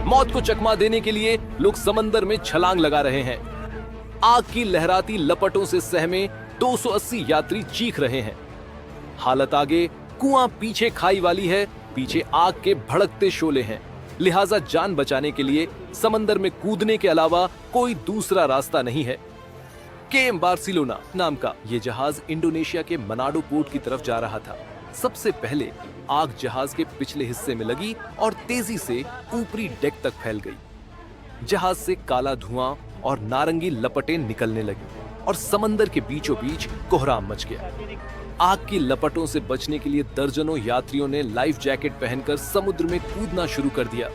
मौत को चकमा देने के लिए लोग समंदर में छलांग लगा रहे हैं। आग की लहराती लपटों से सहमे 280 यात्री चीख रहे हैं। हालत आगे, कुआं पीछे खाई वाली है, पीछे आग के भड़कते शोले हैं। लिहाजा जान बचाने के लिए समंदर में कूदने के अलावा कोई दूसरा रास्ता नहीं है। केएम बार्सिलोना नाम का यह जहाज इंडोनेशिया के मनाडो पोर्ट की तरफ जा रहा था। सबसे पहले आग जहाज के पिछले हिस्से में लगी और तेजी से ऊपरी डेक तक फैल गई। जहाज से काला धुआं और नारंगी लपटें निकलने लगी और समंदर के बीचों बीच कोहराम मच गया। आग की लपटों से बचने के लिए दर्जनों यात्रियों ने लाइफ जैकेट पहनकर समुद्र में कूदना शुरू कर दिया।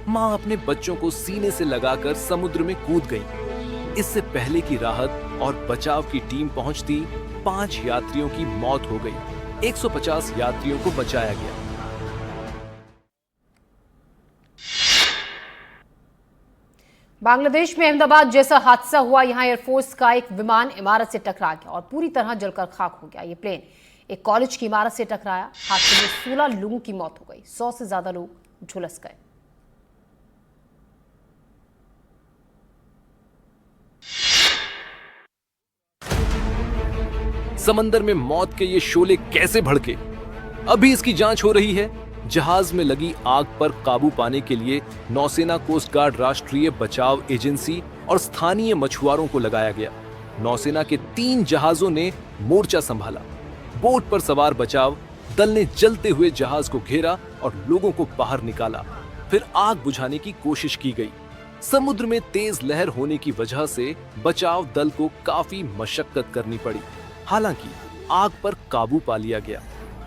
मां अपने बच्चों को सीने से लगाकर समुद्र में कूद गई। इससे पहले की राहत और बचाव की टीम पहुंचती 5 यात्रियों की मौत हो गई। 150 यात्रियों को बचाया गया। बांग्लादेश में अहमदाबाद जैसा हादसा हुआ। यहां एयरफोर्स का एक विमान इमारत से टकरा गया और पूरी तरह जलकर खाक हो गया। ये प्लेन एक कॉलेज की इमारत से टकराया। हादसे में 16 लोगों की मौत हो गई। 100 से ज्यादा लोग झुलस गए। समंदर में मौत के ये शोले कैसे भड़के, अभी इसकी जांच हो रही है। जहाज में लगी आग पर काबू पाने के लिए नौसेना, कोस्ट गार्ड, राष्ट्रीय बचाव एजेंसी और स्थानीय मछुआरों को लगाया गया। नौसेना के 3 जहाजों ने मोर्चा संभाला। बोट पर सवार बचाव दल ने जलते हुए जहाज को घेरा और लोगों को बाहर निकाला। फिर आग बुझाने की कोशिश की गई। समुद्र में तेज लहर होने की वजह से बचाव दल को काफी मशक्कत करनी पड़ी। हालांकि आग पर काबू पा लिया गया।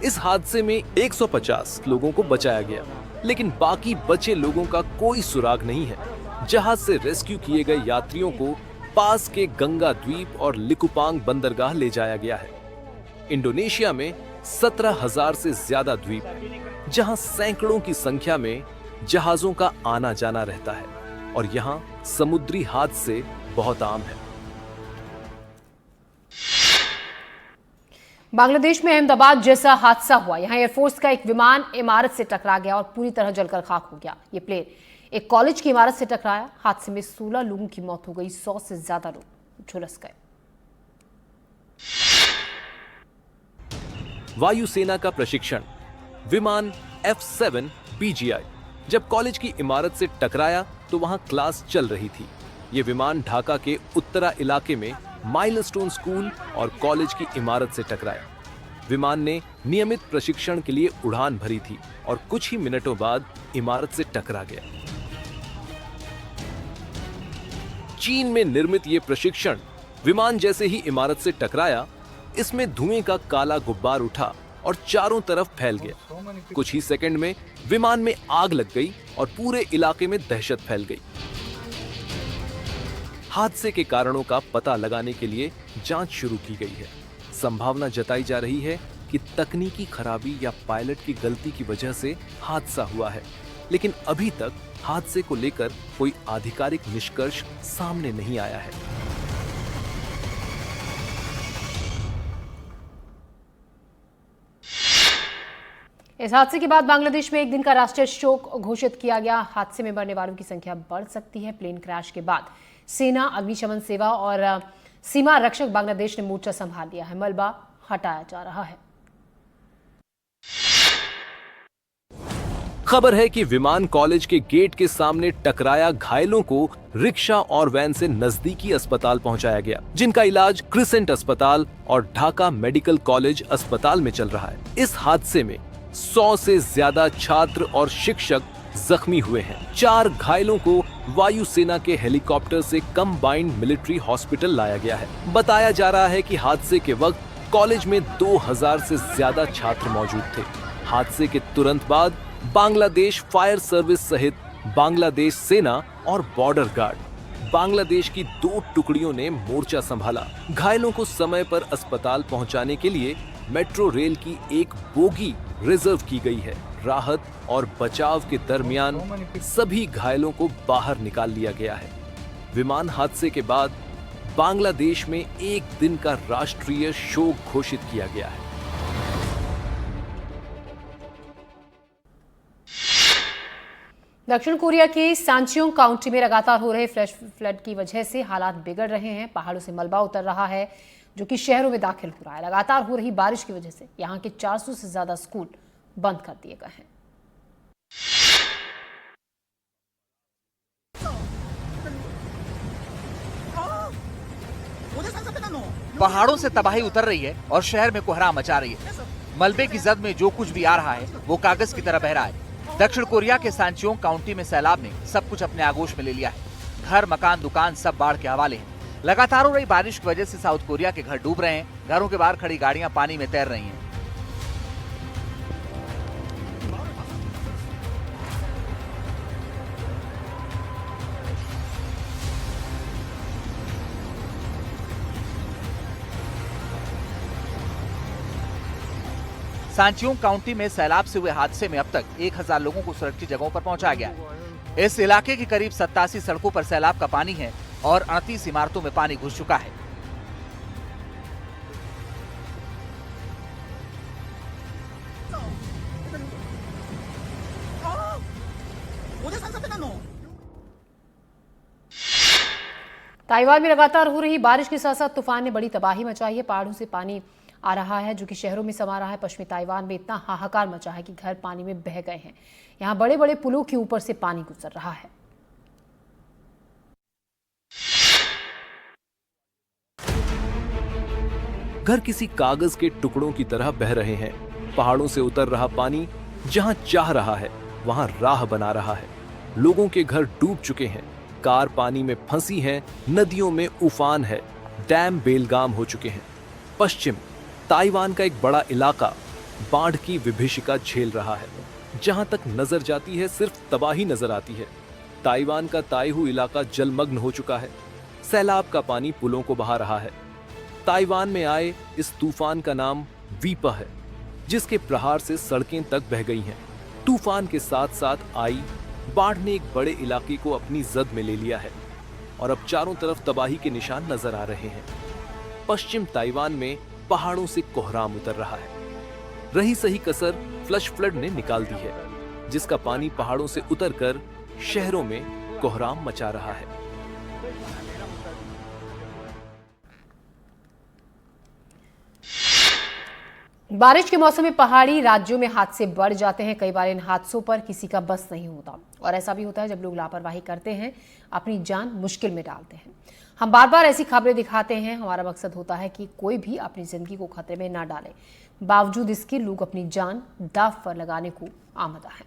इस हादसे में 150 लोगों को बचाया गया, लेकिन बाकी बचे लोगों का कोई सुराग नहीं है। जहाज से रेस्क्यू किए गए यात्रियों को पास के गंगा द्वीप और लिकुपांग बंदरगाह ले जाया गया है। इंडोनेशिया में 17,000 से ज्यादा द्वीप, जहां सैकड़ों की संख्या में जहाजों का आना जाना रहता है और यहां समुद्री हादसे बहुत आम है। बांग्लादेश में अहमदाबाद जैसा हादसा हुआ। यहां एयरफोर्स का एक विमान इमारत से टकरा गया और पूरी तरह जलकर खाक हो गया। ये प्लेन एक कॉलेज की इमारत से टकराया। हादसे में 16 लोगों की मौत हो गई। 100 से ज्यादा लोग झुलस गए। वायुसेना का प्रशिक्षण विमान F7 PGI जब कॉलेज की इमारत से टकराया तो वहां क्लास चल रही थी। ये विमान ढाका के उत्तरा इलाके में माइलस्टोन स्कूल और कॉलेज की इमारत से टकराया। विमान ने नियमित प्रशिक्षण के लिए उड़ान भरी थी और कुछ ही मिनटों बाद इमारत से टकरा गया। चीन में निर्मित ये प्रशिक्षण विमान जैसे ही इमारत से टकराया, इसमें धुएं का काला गुब्बार उठा और चारों तरफ फैल गया। कुछ ही सेकंड में विमान में आग लग गई और पूरे इलाके में दहशत फैल गई। हादसे के कारणों का पता लगाने के लिए जांच शुरू की गई है। संभावना जताई जा रही है कि तकनीकी खराबी या पायलट की गलती की वजह से हादसा हुआ है, लेकिन अभी तक हादसे को लेकर कोई आधिकारिक निष्कर्ष सामने नहीं आया है। इस हादसे के बाद बांग्लादेश में एक दिन का राष्ट्रीय शोक घोषित किया गया। हादसे में मरने वालों की संख्या बढ़ सकती है। प्लेन क्रैश के बाद सेना, अग्निशमन सेवा और सीमा रक्षक बांग्लादेश ने मोर्चा संभाल लिया है। मलबा हटाया जा रहा है। खबर है कि विमान कॉलेज के गेट के सामने टकराया। घायलों को रिक्शा और वैन से नजदीकी अस्पताल पहुंचाया गया, जिनका इलाज क्रिसेंट अस्पताल और ढाका मेडिकल कॉलेज अस्पताल में चल रहा है। इस हादसे में 100 से ज्यादा छात्र और शिक्षक जख्मी हुए हैं। 4 घायलों को वायुसेना के हेलीकॉप्टर से कंबाइंड मिलिट्री हॉस्पिटल लाया गया है। बताया जा रहा है कि हादसे के वक्त कॉलेज में 2000 से ज्यादा छात्र मौजूद थे। हादसे के तुरंत बाद बांग्लादेश फायर सर्विस सहित बांग्लादेश सेना और बॉर्डर गार्ड बांग्लादेश की 2 टुकड़ियों ने मोर्चा संभाला। घायलों को समय पर अस्पताल पहुंचाने के लिए मेट्रो रेल की एक बोगी रिजर्व की गई है। राहत और बचाव के दरमियान सभी घायलों को बाहर निकाल लिया गया है। विमान हादसे के बाद बांग्लादेश में एक दिन का राष्ट्रीय शोक घोषित किया गया है। दक्षिण कोरिया के सांचियोंग काउंटी में लगातार हो रहे फ्लैश फ्लड की वजह से हालात बिगड़ रहे हैं। पहाड़ों से मलबा उतर रहा है जो कि शहरों में दाखिल हो रहा है। लगातार हो रही बारिश की वजह से यहाँ के 400 से ज्यादा स्कूल बंद कर दिए गए हैं। पहाड़ों से तबाही उतर रही है और शहर में कोहराम मचा रही है। मलबे की जद में जो कुछ भी आ रहा है वो कागज की तरह बह रहा है। दक्षिण कोरिया के सांचियोंग काउंटी में सैलाब ने सब कुछ अपने आगोश में ले लिया है। घर, मकान, दुकान सब बाढ़ के हवाले हैं। लगातार हो रही बारिश की वजह से साउथ कोरिया के घर डूब रहे हैं। घरों के बाहर खड़ी गाड़ियां पानी में तैर रही हैं। सांचियोंग काउंटी में सैलाब से हुए हादसे में अब तक 1000 लोगों को सुरक्षित जगहों पर पहुंचाया गया है। इस इलाके की करीब 87 सड़कों पर सैलाब का पानी है और 38 इमारतों में पानी घुस चुका है। ताइवान में लगातार हो रही बारिश के साथ साथ तूफान ने बड़ी तबाही मचाई है। पहाड़ों से पानी आ रहा है जो कि शहरों में समा रहा है। पश्चिमी ताइवान में इतना हाहाकार मचा है कि घर पानी में बह गए हैं। यहाँ बड़े बड़े पुलों के ऊपर से पानी गुजर रहा है। घर किसी कागज के टुकड़ों की तरह बह रहे हैं। पहाड़ों से उतर रहा पानी जहां चाह रहा है वहां राह बना रहा है। लोगों के घर डूब चुके हैं, कार पानी में फंसी है, नदियों में उफान है, डैम बेलगाम हो चुके हैं। पश्चिम ताइवान का एक बड़ा इलाका बाढ़ की विभीषिका झेल रहा है। जहां तक नजर जाती है सिर्फ तबाही नजर आती है। ताइवान का ताइहू इलाका जलमग्न हो चुका है। सैलाब का पानी पुलों को बहा रहा है। ताइवान में आए इस तूफान का नाम वीपा है, जिसके प्रहार से सड़कें तक बह गई हैं। तूफान के साथ साथ आई बाढ़ ने एक बड़े इलाके को अपनी जद में ले लिया है और अब चारों तरफ तबाही के निशान नजर आ रहे हैं। पश्चिम ताइवान में पहाड़ों से कोहराम उतर रहा है। रही सही कसर फ्लश फ्लड ने निकाल दी है, जिसका पानी पहाड़ों से उतरकर शहरों में कोहराम मचा रहा है। बारिश के मौसम में पहाड़ी राज्यों में हादसे बढ़ जाते हैं। कई बार इन हादसों पर किसी का बस नहीं होता और ऐसा भी होता है जब लोग लापरवाही करते हैं, अपनी जान मुश्किल में डालते हैं। हम बार बार ऐसी खबरें दिखाते हैं। हमारा मकसद होता है कि कोई भी अपनी जिंदगी को खतरे में ना डाले। बावजूद इसके लोग अपनी जान दांव पर लगाने को आमादा है।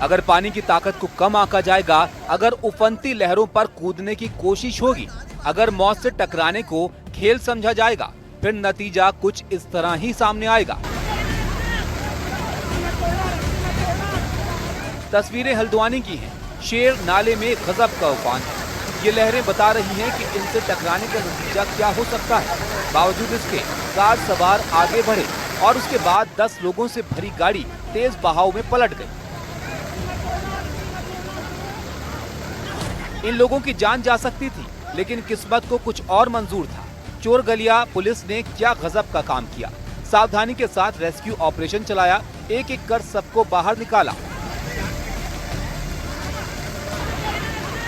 अगर पानी की ताकत को कम आंका जाएगा, अगर उफनती लहरों पर कूदने की कोशिश होगी, अगर मौत से टकराने को खेल समझा जाएगा, फिर नतीजा कुछ इस तरह ही सामने आएगा। तस्वीरें हल्द्वानी की हैं। शेर नाले में गजब का उफान है। ये लहरें बता रही हैं कि इनसे टकराने का नतीजा क्या हो सकता है। बावजूद इसके कार सवार आगे बढ़े और उसके बाद 10 लोगों से भरी गाड़ी तेज बहाव में पलट गई। इन लोगों की जान जा सकती थी, लेकिन किस्मत को कुछ और मंजूर था। चोर गलिया पुलिस ने क्या गजब का काम किया। सावधानी के साथ रेस्क्यू ऑपरेशन चलाया, एक एक कर सबको बाहर निकाला।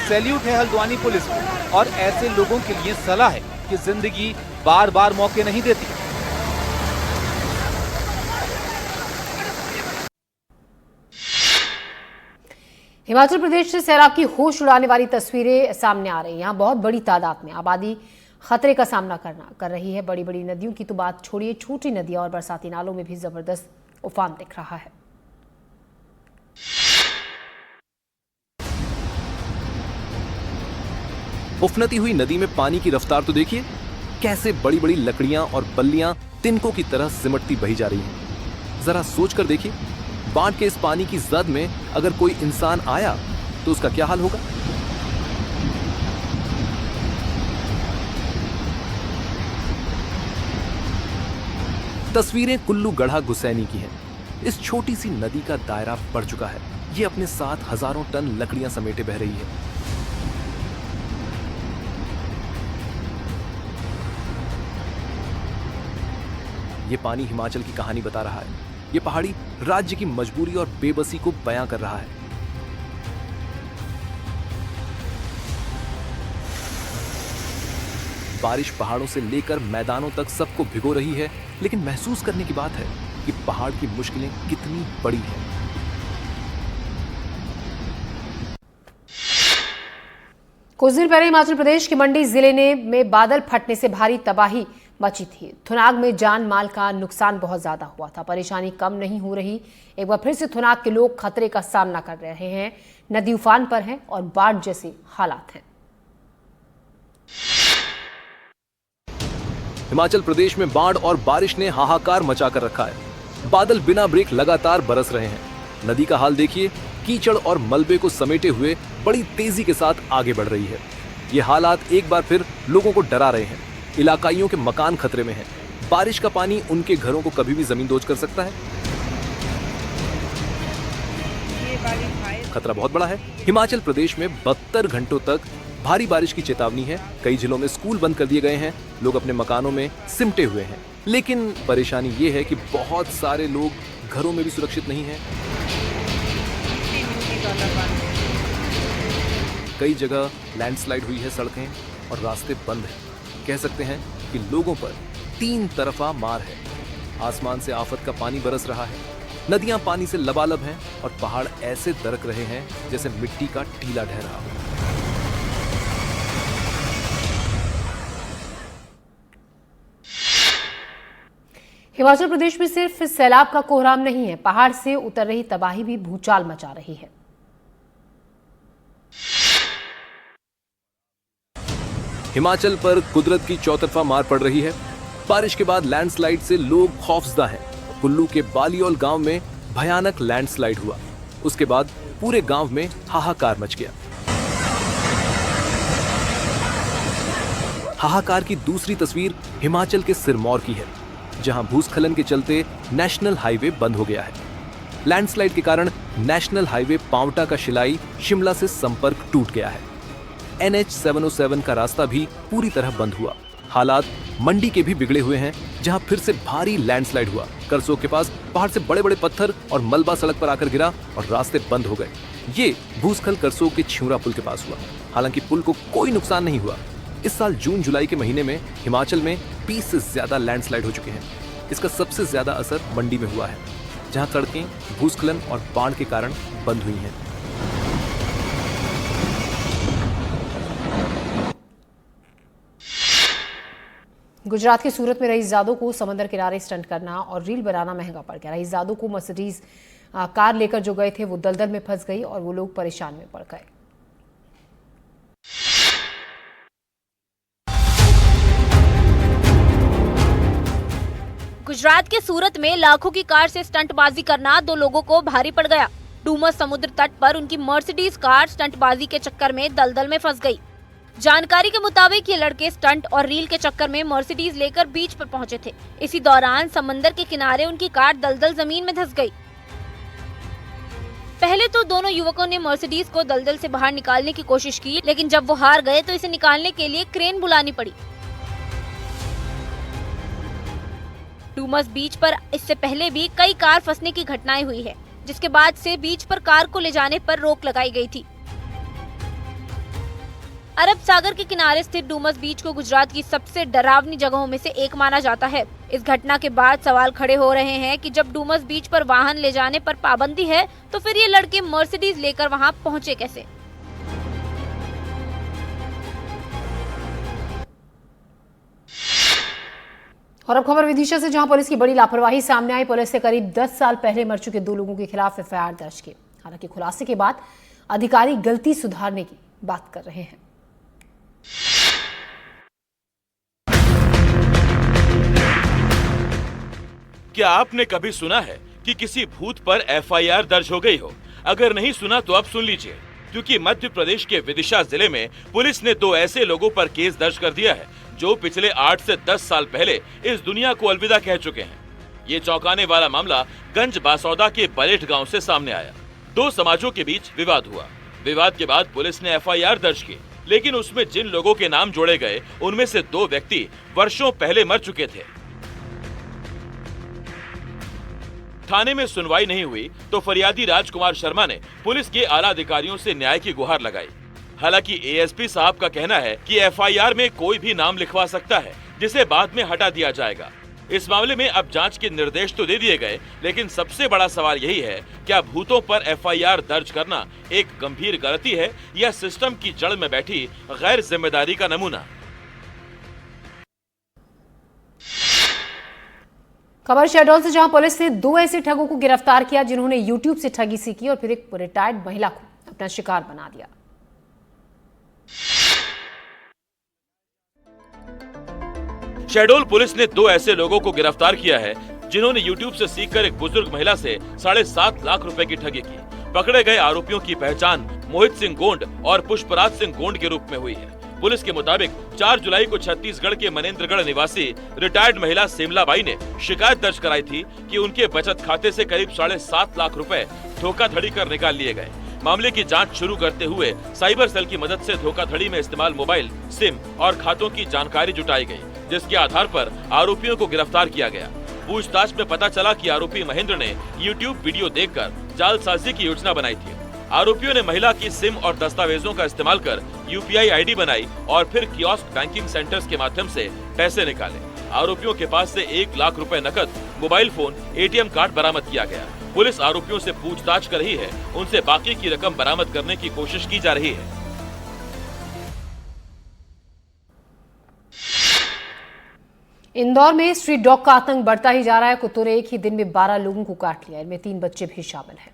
सैल्यूट है हल्द्वानी पुलिस को और ऐसे लोगों के लिए सलाह है कि जिंदगी बार बार मौके नहीं देती। हिमाचल प्रदेश से सैलाब की होश उड़ाने वाली तस्वीरें सामने आ रही हैं। यहाँ बहुत बड़ी तादाद में आबादी खतरे का सामना कर रही है। बड़ी बड़ी नदियों की तो बात छोड़िए, छोटी नदियां और बरसाती नालों में भी जबरदस्त उफान दिख रहा है। उफनती हुई नदी में पानी की रफ्तार तो देखिए, कैसे बड़ी बड़ी लकड़ियां और बल्लियां तिनकों की तरह सिमटती बही जा रही हैं। जरा सोच कर देखिए, बाढ़ के इस पानी की जद में अगर कोई इंसान आया तो उसका क्या हाल होगा। तस्वीरें कुल्लू गढ़ा गुसैनी की हैं। इस छोटी सी नदी का दायरा बढ़ चुका है। ये अपने साथ हजारों टन लकड़ियां समेटे बह रही है। ये पानी हिमाचल की कहानी बता रहा है। ये पहाड़ी राज्य की मजबूरी और बेबसी को बयां कर रहा है। बारिश पहाड़ों से लेकर मैदानों तक सबको भिगो रही है, लेकिन महसूस करने की बात है कि पहाड़ की मुश्किलें कितनी बड़ी हैं। कुछ दिन पहले हिमाचल प्रदेश के मंडी जिले में बादल फटने से भारी तबाही मची थी। थुनाग में जान माल का नुकसान बहुत ज्यादा हुआ था। परेशानी कम नहीं हो रही। एक बार फिर से थुनाग के लोग खतरे का सामना कर रहे हैं। नदी उफान पर है और बाढ़ जैसे हालात हैं। हिमाचल प्रदेश में बाढ़ और बारिश ने हाहाकार मचाकर रखा है। बादल बिना ब्रेक लगातार बरस रहे हैं। नदी का हाल देखिए, कीचड़ और मलबे को समेटे हुए बड़ी तेजी के साथ आगे बढ़ रही है। ये हालात एक बार फिर लोगों को डरा रहे हैं। इलाकाइयों के मकान खतरे में हैं। बारिश का पानी उनके घरों को कभी भी जमींदोज कर सकता है। खतरा बहुत बड़ा है। हिमाचल प्रदेश में 72 घंटों तक भारी बारिश की चेतावनी है। कई जिलों में स्कूल बंद कर दिए गए हैं। लोग अपने मकानों में सिमटे हुए हैं। लेकिन परेशानी ये है कि बहुत सारे लोग घरों में भी सुरक्षित नहीं हैं। कई जगह लैंडस्लाइड हुई है, सड़कें और रास्ते बंद हैं। कह सकते हैं कि लोगों पर 3 तरफा मार है। आसमान से आफत का पानी बरस रहा है। नदियां पानी से लबालब हैं और पहाड़ ऐसे दरक रहे हैं जैसे मिट्टी का टीला ढह रहा हो। हिमाचल प्रदेश में सिर्फ सैलाब का कोहराम नहीं है, पहाड़ से उतर रही तबाही भी भूचाल मचा रही है। हिमाचल पर कुदरत की चौतरफा मार पड़ रही है। बारिश के बाद लैंडस्लाइड से लोग खौफजदा हैं। कुल्लू के बालियोल गांव में भयानक लैंडस्लाइड हुआ। उसके बाद पूरे गांव में हाहाकार मच गया। हाहाकार की दूसरी तस्वीर हिमाचल के सिरमौर की है, जहां भूस्खलन के चलते नेशनल हाईवे बंद हो गया है। लैंडस्लाइड के कारण नेशनल हाईवे पांवटा का शिलाई शिमला से संपर्क टूट गया है। NH 707 का रास्ता भी पूरी तरह बंद हुआ। हालात मंडी के भी बिगड़े हुए हैं, जहां फिर से भारी लैंडस्लाइड हुआ। करसोग के पास पहाड़ से बड़े बड़े पत्थर और मलबा सड़क पर आकर गिरा और रास्ते बंद हो गए। ये भूस्खलन करसोग के छिउरा पुल के पास हुआ। हालांकि पुल को कोई नुकसान नहीं हुआ। इस साल जून जुलाई के महीने में हिमाचल में 20 से ज्यादा लैंडस्लाइड हो चुके हैं। इसका सबसे ज्यादा असर मंडी में हुआ है, जहां सड़कें भूस्खलन और बाढ़ के कारण बंद हुई हैं। गुजरात के सूरत में रईसजादों को समंदर किनारे स्टंट करना और रील बनाना महंगा पड़ गया। रईसजादों को मर्सिडीज कार लेकर जो गए थे वो दलदल में फंस गई और वो लोग परेशान में पड़ गए। गुजरात के सूरत में लाखों की कार से स्टंटबाजी करना 2 लोगों को भारी पड़ गया। डूमस समुद्र तट पर उनकी मर्सिडीज कार स्टंटबाजी के चक्कर में दलदल में फंस गई। जानकारी के मुताबिक ये लड़के स्टंट और रील के चक्कर में मर्सिडीज लेकर बीच पर पहुंचे थे। इसी दौरान समंदर के किनारे उनकी कार दलदल जमीन में धंस गई। पहले तो दोनों युवकों ने मर्सिडीज को दलदल से बाहर निकालने की कोशिश की, लेकिन जब वो हार गए तो इसे निकालने के लिए क्रेन बुलानी पड़ी। डूमस बीच पर इससे पहले भी कई कार फंसने की घटनाएं हुई है, जिसके बाद से बीच पर कार को ले जाने पर रोक लगाई गई थी। अरब सागर के किनारे स्थित डूमस बीच को गुजरात की सबसे डरावनी जगहों में से एक माना जाता है। इस घटना के बाद सवाल खड़े हो रहे हैं कि जब डूमस बीच पर वाहन ले जाने पर पाबंदी है, तो फिर ये लड़के मर्सिडीज लेकर वहां पहुंचे कैसे? और अब खबर विदिशा से, जहां पुलिस की बड़ी लापरवाही सामने आई। पुलिस ने करीब 10 साल पहले मर चुके 2 लोगों के खिलाफ FIR दर्ज की। हालांकि खुलासे के बाद अधिकारी गलती सुधारने की बात कर रहे हैं। क्या आपने कभी सुना है कि किसी भूत पर FIR दर्ज हो गई हो? अगर नहीं सुना तो अब सुन लीजिए, क्योंकि मध्य प्रदेश के विदिशा जिले में पुलिस ने 2 ऐसे लोगों पर केस दर्ज कर दिया है जो पिछले 8 से 10 साल पहले इस दुनिया को अलविदा कह चुके हैं। ये चौंकाने वाला मामला गंज बासौदा के बलेठ गांव से सामने आया। 2 समाजों के बीच विवाद हुआ। विवाद के बाद पुलिस ने FIR दर्ज की, लेकिन उसमें जिन लोगों के नाम जोड़े गए उनमें से 2 व्यक्ति वर्षों पहले मर चुके थे। थाने में सुनवाई नहीं हुई तो फरियादी राजकुमार शर्मा ने पुलिस के आला अधिकारियों से न्याय की गुहार लगाई। हालांकि एएसपी साहब का कहना है कि एफआईआर में कोई भी नाम लिखवा सकता है, जिसे बाद में हटा दिया जाएगा। इस मामले में अब जांच के निर्देश तो दे दिए गए, लेकिन सबसे बड़ा सवाल यही है, क्या भूतों पर एफआईआर दर्ज करना एक गंभीर गलती है या सिस्टम की जड़ में बैठी गैर जिम्मेदारी का नमूना। खबर शहडोल से, जहां पुलिस ने 2 ऐसे ठगों को गिरफ्तार किया जिन्होंने यूट्यूब से ठगी सीखी और फिर एक रिटायर्ड महिला को अपना शिकार बना दिया। शहडोल पुलिस ने 2 ऐसे लोगों को गिरफ्तार किया है जिन्होंने YouTube से सीखकर एक बुजुर्ग महिला से 7.5 लाख रुपए की ठगी की। पकड़े गए आरोपियों की पहचान मोहित सिंह गोंड और पुष्पराज सिंह गोंड के रूप में हुई है। पुलिस के मुताबिक 4 जुलाई को छत्तीसगढ़ के मनेन्द्रगढ़ निवासी रिटायर्ड महिला सेमलाबाई ने शिकायत दर्ज कराई थी कि उनके बचत खाते से करीब 7.5 लाख रुपए धोखाधड़ी कर निकाल लिए गए। मामले की जांच शुरू करते हुए साइबर सेल की मदद से धोखाधड़ी में इस्तेमाल मोबाइल, सिम और खातों की जानकारी जुटाई गई, जिसके आधार पर आरोपियों को गिरफ्तार किया गया। पूछताछ में पता चला कि आरोपी महेंद्र ने YouTube वीडियो देखकर जालसाजी की योजना बनाई थी। आरोपियों ने महिला की सिम और दस्तावेजों का इस्तेमाल कर UPI ID बनाई और फिर कियोस्क बैंकिंग सेंटर्स के माध्यम से पैसे निकाले। आरोपियों के पास से 1 लाख रुपए नकद, मोबाइल फोन, ATM कार्ड बरामद किया गया। पुलिस आरोपियों से पूछताछ कर रही है, उनसे बाकी की रकम बरामद करने की कोशिश की जा रही है। इंदौर में स्ट्रीट डॉग का आतंक बढ़ता ही जा रहा है। कुत्तों ने एक ही दिन में 12 लोगों को काट लिया, इनमें 3 बच्चे भी शामिल हैं।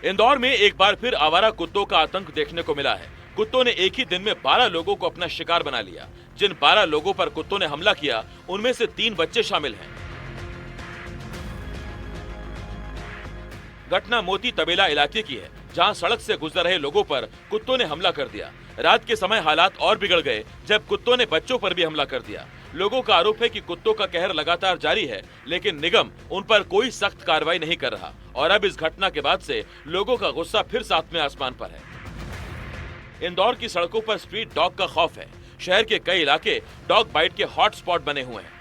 इंदौर में एक बार फिर आवारा कुत्तों का आतंक देखने को मिला है। कुत्तों ने एक ही दिन में 12 लोगों को अपना शिकार बना लिया। जिन 12 लोगों पर कुत्तों ने हमला किया, उनमें से 3 बच्चे शामिल हैं। घटना मोती तबेला इलाके की है, जहां सड़क से गुजर रहे लोगों पर कुत्तों ने हमला कर दिया। रात के समय हालात और बिगड़ गए जब कुत्तों ने बच्चों पर भी हमला कर दिया। लोगों का आरोप है कि कुत्तों का कहर लगातार जारी है, लेकिन निगम उन पर कोई सख्त कार्रवाई नहीं कर रहा और अब इस घटना के बाद से लोगों का गुस्सा फिर सातवें आसमान पर है। इंदौर की सड़कों पर स्ट्रीट डॉग का खौफ है। शहर के कई इलाके डॉग बाइट के हॉटस्पॉट बने हुए हैं।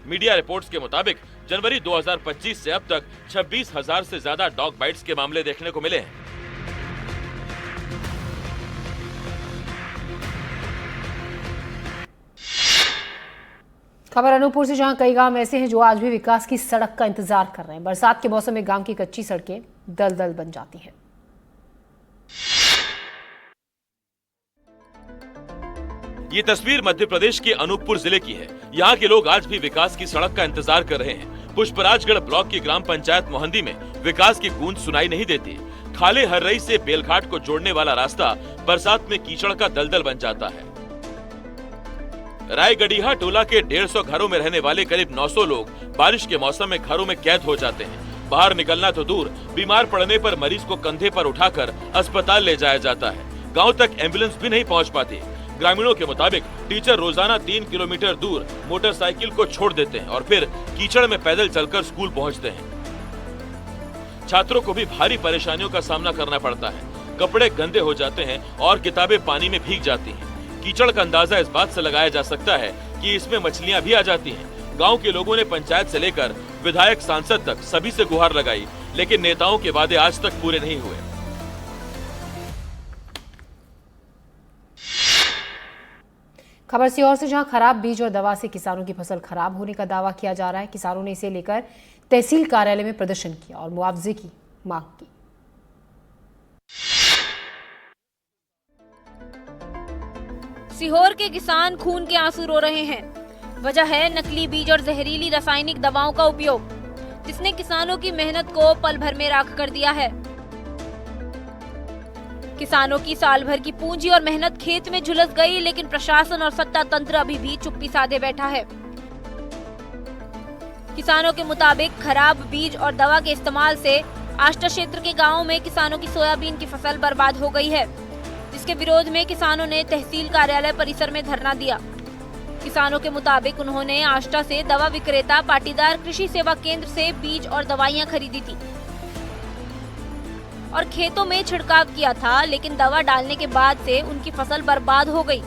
मीडिया रिपोर्ट्स के मुताबिक जनवरी 2025 से अब तक 26,000 से ज्यादा डॉग बाइट्स के मामले देखने को मिले हैं। खबर अनूपपुर से, जहां कई गांव ऐसे हैं जो आज भी विकास की सड़क का इंतजार कर रहे हैं। बरसात के मौसम में गांव की कच्ची सड़कें दलदल बन जाती हैं। ये तस्वीर मध्य प्रदेश के अनूपपुर जिले की है। यहाँ के लोग आज भी विकास की सड़क का इंतजार कर रहे हैं। पुष्पराजगढ़ ब्लॉक की ग्राम पंचायत मोहंदी में विकास की गूंज सुनाई नहीं देती। खाले हर्रई से बेलघाट को जोड़ने वाला रास्ता बरसात में कीचड़ का दलदल बन जाता है। रायगढ़िया टोला के 150 घरों में रहने वाले करीब 900 लोग बारिश के मौसम में घरों में कैद हो जाते हैं। बाहर निकलना तो दूर, बीमार पड़ने पर मरीज को कंधे पर उठाकर अस्पताल ले जाया जाता है। गांव तक एम्बुलेंस भी नहीं पहुंच पाती। ग्रामीणों के मुताबिक टीचर रोजाना 3 किलोमीटर दूर मोटरसाइकिल को छोड़ देते हैं और फिर कीचड़ में पैदल चलकर स्कूल पहुंचते हैं। छात्रों को भी भारी परेशानियों का सामना करना पड़ता है। कपड़े गंदे हो जाते हैं और किताबें पानी में भीग जाती हैं। कीचड़ का अंदाजा इस बात से लगाया जा सकता है कि इसमें मछलियां भी आ जाती हैं। गांव के लोगों ने पंचायत से लेकर विधायक, सांसद तक सभी से गुहार लगाई, लेकिन नेताओं के वादे आज तक पूरे नहीं हुए। खबर सीहोर से, जहां खराब बीज और दवा से किसानों की फसल खराब होने का दावा किया जा रहा है। किसानों ने इसे लेकर तहसील कार्यालय में प्रदर्शन किया और मुआवजे की मांग की। सीहोर के किसान खून के आंसू रो रहे हैं। वजह है नकली बीज और जहरीली रासायनिक दवाओं का उपयोग, जिसने किसानों की मेहनत को पल भर में राख कर दिया है। किसानों की साल भर की पूंजी और मेहनत खेत में झुलस गई, लेकिन प्रशासन और सत्ता तंत्र अभी भी चुप्पी साधे बैठा है। किसानों के मुताबिक खराब बीज और दवा के इस्तेमाल से आष्टा क्षेत्र के गांवों में किसानों की सोयाबीन की फसल बर्बाद हो गई है, जिसके विरोध में किसानों ने तहसील कार्यालय परिसर में धरना दिया। किसानों के मुताबिक उन्होंने आष्टा से दवा विक्रेता पाटीदार कृषि सेवा केंद्र से बीज और दवाइयां खरीदी थी और खेतों में छिड़काव किया था, लेकिन दवा डालने के बाद से उनकी फसल बर्बाद हो गई।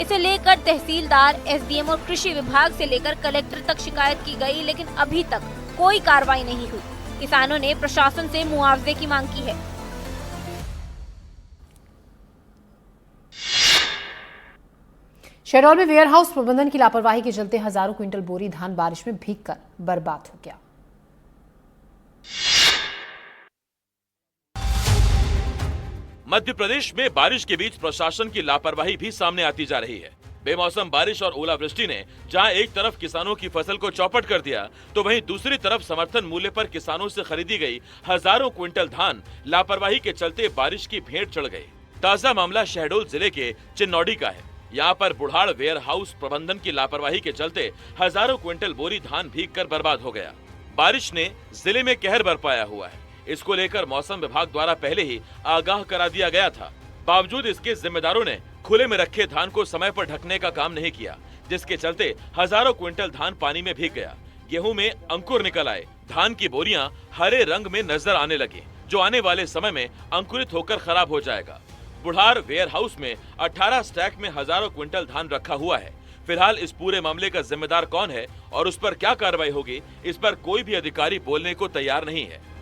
इसे लेकर तहसीलदार, एसडीएम और कृषि विभाग से लेकर कलेक्टर तक शिकायत की गई, लेकिन अभी तक कोई कार्रवाई नहीं हुई। किसानों ने प्रशासन से मुआवजे की मांग की है। शहडोल में वेयरहाउस प्रबंधन की लापरवाही के चलते हजारों क्विंटल बोरी धान बारिश में भीगकर बर्बाद हो गया। मध्य प्रदेश में बारिश के बीच प्रशासन की लापरवाही भी सामने आती जा रही है। बेमौसम बारिश और ओलावृष्टि ने जहां एक तरफ किसानों की फसल को चौपट कर दिया, तो वहीं दूसरी तरफ समर्थन मूल्य पर किसानों से खरीदी गई हजारों क्विंटल धान लापरवाही के चलते बारिश की भेंट चढ़ गई। ताजा मामला शहडोल जिले के चिन्नौडी का है। यहाँ पर बुढ़ाड़ वेयर हाउस प्रबंधन की लापरवाही के चलते हजारों क्विंटल बोरी धान भीगकर बर्बाद हो गया। बारिश ने जिले में कहर बरपाया हुआ है। इसको लेकर मौसम विभाग द्वारा पहले ही आगाह करा दिया गया था। बावजूद इसके जिम्मेदारों ने खुले में रखे धान को समय पर ढकने का काम नहीं किया, जिसके चलते हजारों क्विंटल धान पानी में भीग गया। गेहूं में अंकुर निकल आए, धान की बोरियां हरे रंग में नजर आने लगी, जो आने वाले समय में अंकुरित होकर खराब हो जाएगा। बुढ़ार वेयर हाउस में 18 स्टैक में हजारों क्विंटल धान रखा हुआ है। फिलहाल इस पूरे मामले का जिम्मेदार कौन है और उस पर क्या कार्रवाई होगी, इस पर कोई भी अधिकारी बोलने को तैयार नहीं है।